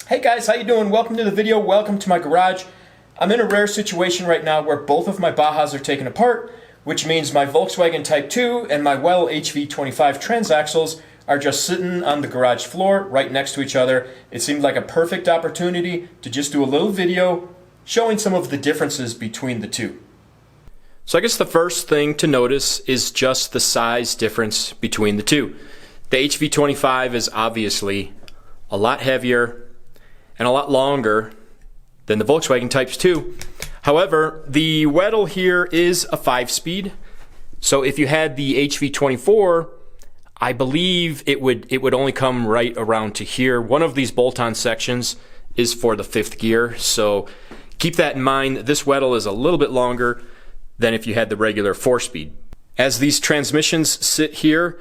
Hey guys, how you doing? Welcome to the video. Welcome to my garage. I'm in a rare situation right now where both of my Bajas are taken apart, which means my Volkswagen Type 2 and my Weddle HV25 transaxles are just sitting on the garage floor right next to each other. It seemed like a perfect opportunity to just do a little video showing some of the differences between the two. So I guess the first thing to notice is just the size difference between the two. The HV25 is obviously a lot heavier and a lot longer than the Volkswagen Types 2. However, the Weddle here is a 5-speed. So if you had the HV24, I believe it would only come right around to here. One of these bolt-on sections is for the 5th gear. So keep that in mind. This Weddle is a little bit longer than if you had the regular 4-speed. As these transmissions sit here,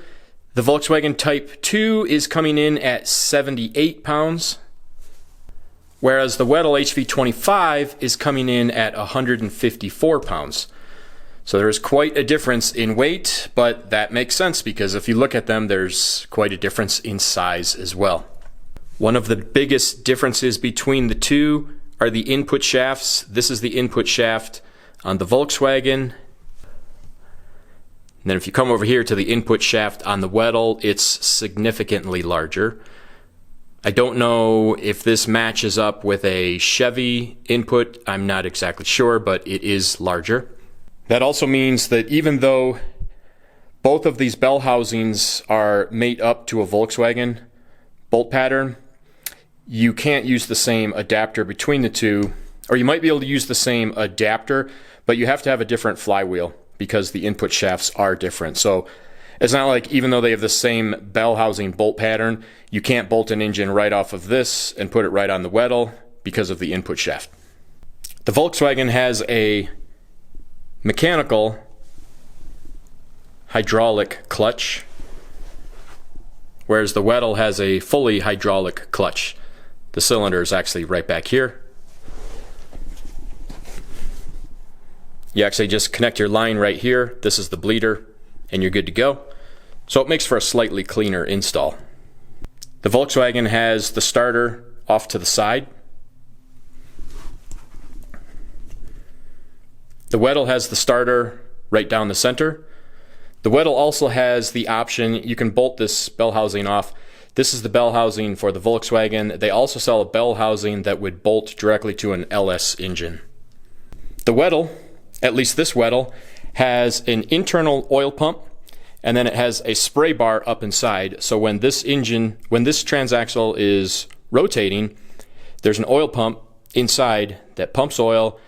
the Volkswagen Type 2 is coming in at 78 pounds. Whereas the Weddle HV25 is coming in at 154 pounds. So there's quite a difference in weight, but that makes sense because if you look at them, there's quite a difference in size as well. One of the biggest differences between the two are the input shafts. This is the input shaft on the Volkswagen. And then if you come over here to the input shaft on the Weddle, it's significantly larger. I don't know if this matches up with a Chevy input. I'm not exactly sure, but it is larger. That also means that even though both of these bell housings are made up to a Volkswagen bolt pattern, you can't use the same adapter between the two, or you might be able to use the same adapter, but you have to have a different flywheel because the input shafts are different. So it's not like even though they have the same bell housing bolt pattern, you can't bolt an engine right off of this and put it right on the Weddle because of the input shaft. The Volkswagen has a mechanical hydraulic clutch, whereas the Weddle has a fully hydraulic clutch. The cylinder is actually right back here. You actually just connect your line right here. This is the bleeder, and you're good to go. So it makes for a slightly cleaner install. The Volkswagen has the starter off to the side. The Weddle has the starter right down the center. The Weddle also has the option, you can bolt this bell housing off. This is the bell housing for the Volkswagen. They also sell a bell housing that would bolt directly to an LS engine. The Weddle, at least this Weddle, has an internal oil pump, and then it has a spray bar up inside. So when this transaxle is rotating, there's an oil pump inside that pumps oil,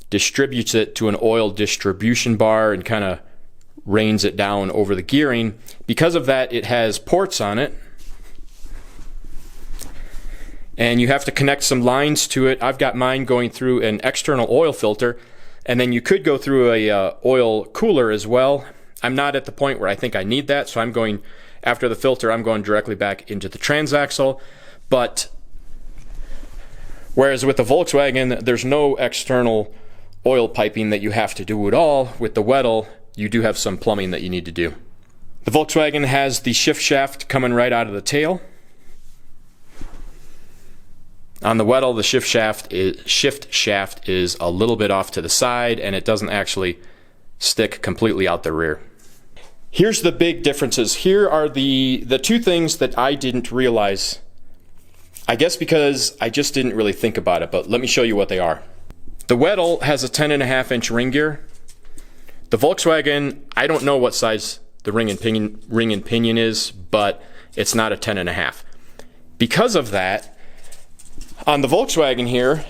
distributes it to an oil distribution bar, and kind of rains it down over the gearing. Because of that, it has ports on it, and you have to connect some lines to it. I've got mine going through an external oil filter, and then you could go through a oil cooler as well. I'm not at the point where I think I need that, so I'm going, after the filter, I'm going directly back into the transaxle. But whereas with the Volkswagen, there's no external oil piping that you have to do at all. With the Weddle, you do have some plumbing that you need to do. The Volkswagen has the shift shaft coming right out of the tail. On the Weddle, the shift shaft is a little bit off to the side, and it doesn't actually stick completely out the rear. Here's the big differences. Here are the two things that I didn't realize. I guess because I just didn't really think about it, but let me show you what they are. The Weddle has a 10.5-inch ring gear. The Volkswagen, I don't know what size the ring and pinion is, but it's not a 10.5. Because of that, on the Volkswagen here,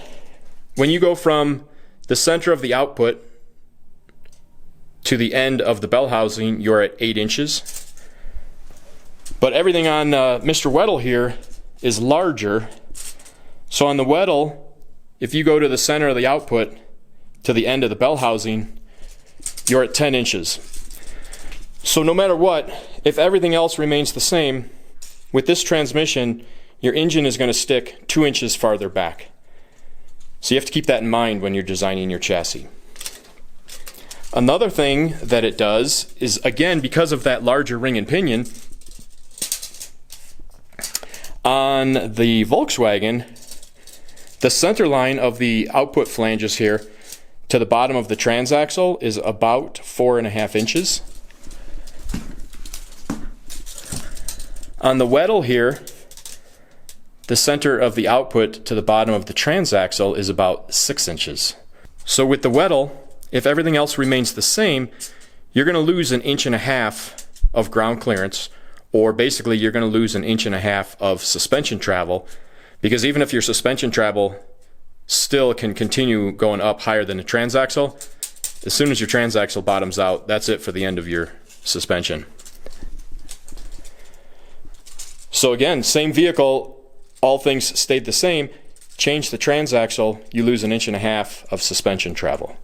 when you go from the center of the output to the end of the bell housing, you're at 8 inches. But everything on Mr. Weddle here is larger. So on the Weddle, if you go to the center of the output to the end of the bell housing, you're at 10 inches. So no matter what, if everything else remains the same, with this transmission, your engine is going to stick 2 inches farther back. So you have to keep that in mind when you're designing your chassis. Another thing that it does is, again, because of that larger ring and pinion, on the Volkswagen, The center line of the output flanges here to the bottom of the transaxle is about 4.5 inches. On the Weddle here, the center of the output to the bottom of the transaxle is about 6 inches. So with the Weddle, if everything else remains the same, you're going to lose 1.5 inches of ground clearance, or basically you're going to lose 1.5 inches of suspension travel, because even if your suspension travel still can continue going up higher than the transaxle, as soon as your transaxle bottoms out, that's it for the end of your suspension. So again, same vehicle, all things stayed the same. Change the transaxle, you lose 1.5 inches of suspension travel.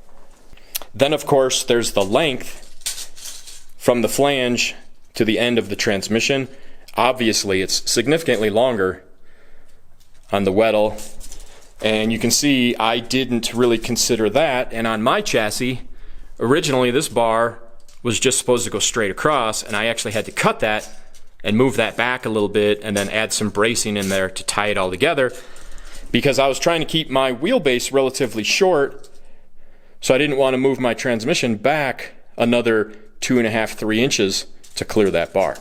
Then of course there's the length from the flange to the end of the transmission. Obviously it's significantly longer on the Weddle, and you can see I didn't really consider that. And on my chassis, originally this bar was just supposed to go straight across, and I actually had to cut that and move that back a little bit and then add some bracing in there to tie it all together, because I was trying to keep my wheelbase relatively short, so I didn't want to move my transmission back another 2.5–3 inches to clear that bar.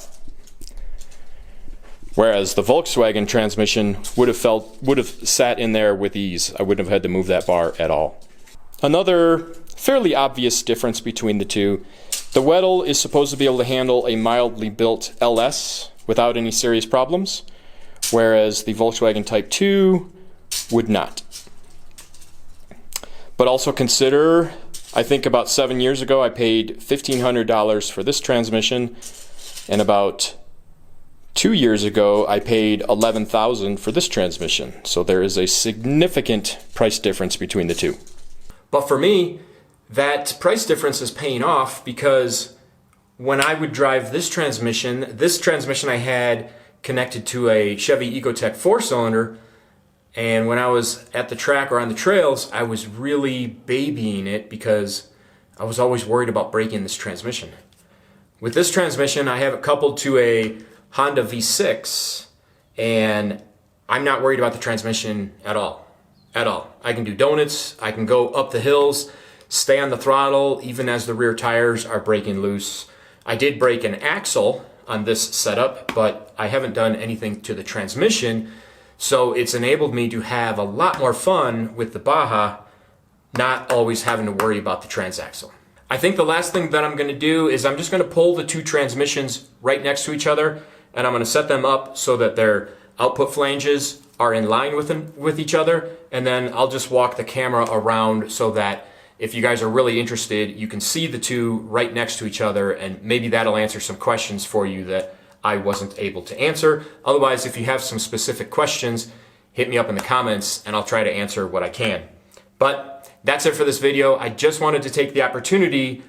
Whereas the Volkswagen transmission would have sat in there with ease. I wouldn't have had to move that bar at all. Another fairly obvious difference between the two: the Weddle is supposed to be able to handle a mildly built LS without any serious problems, whereas the Volkswagen Type 2 would not. But also consider, I think about 7 years ago I paid $1,500 for this transmission, and about 2 years ago I paid $11,000 for this transmission. So there is a significant price difference between the two. But for me, that price difference is paying off, because when I would drive this transmission I had connected to a Chevy Ecotec 4-cylinder, and when I was at the track or on the trails, I was really babying it because I was always worried about breaking this transmission. With this transmission, I have it coupled to a Honda V6, and I'm not worried about the transmission at all. At all. I can do donuts, I can go up the hills, stay on the throttle even as the rear tires are breaking loose. I did break an axle on this setup, but I haven't done anything to the transmission, so it's enabled me to have a lot more fun with the Baja, not always having to worry about the transaxle. I think the last thing that I'm going to do is I'm just going to pull the two transmissions right next to each other, and I'm going to set them up so that their output flanges are in line with each other, and then I'll just walk the camera around so that if you guys are really interested, you can see the two right next to each other, and maybe that'll answer some questions for you that I wasn't able to answer. Otherwise, if you have some specific questions, hit me up in the comments and I'll try to answer what I can. But that's it for this video. I just wanted to take the opportunity,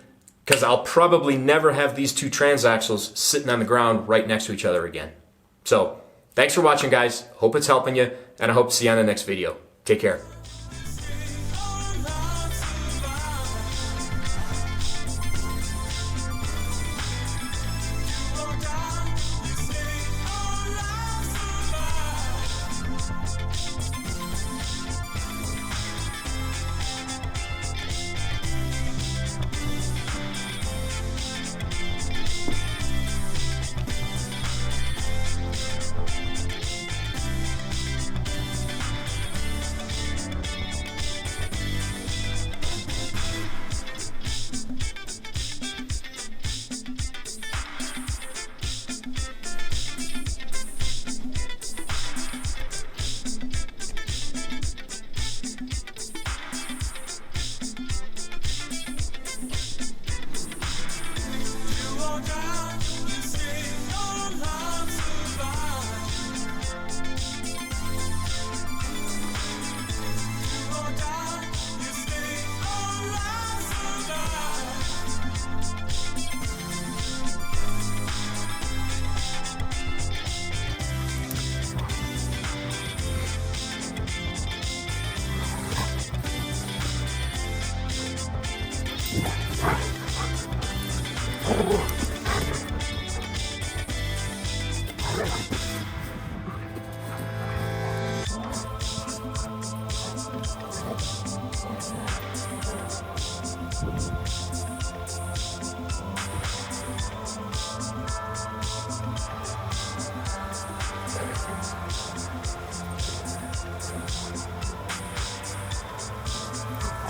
because I'll probably never have these two transaxles sitting on the ground right next to each other again. So thanks for watching, guys. Hope it's helping you, and I hope to see you on the next video. Take care.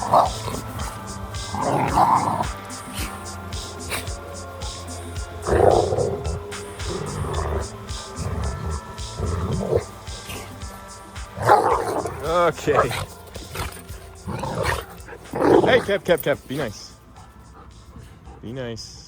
Okay. Hey, Kev, be nice. Be nice.